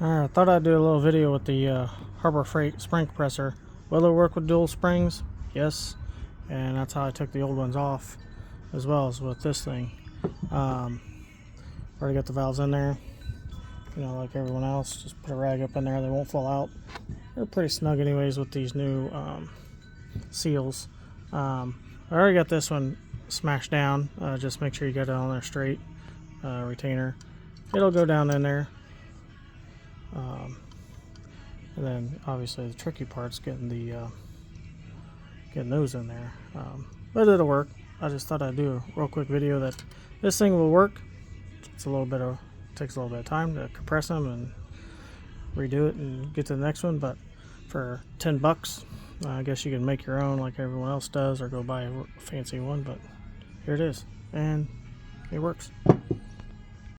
I thought I'd do a little video with the Harbor Freight spring compressor. Will it work with dual springs? Yes, and that's how I took the old ones off, as well as with this thing. Already got the valves in there, like everyone else. Just put a rag up in there, they won't fall out. They're pretty snug anyways with these new seals. I already got this one smashed down. Just make sure you get it on there straight, retainer. It'll go down in there. And then obviously the tricky part's getting those in there, but it'll work. I just thought I'd do a real quick video that this thing will work. Takes a little bit of time to compress them and redo it and get to the next one, but for $10, I guess you can make your own like everyone else does, or go buy a fancy one. But here it is, and it works.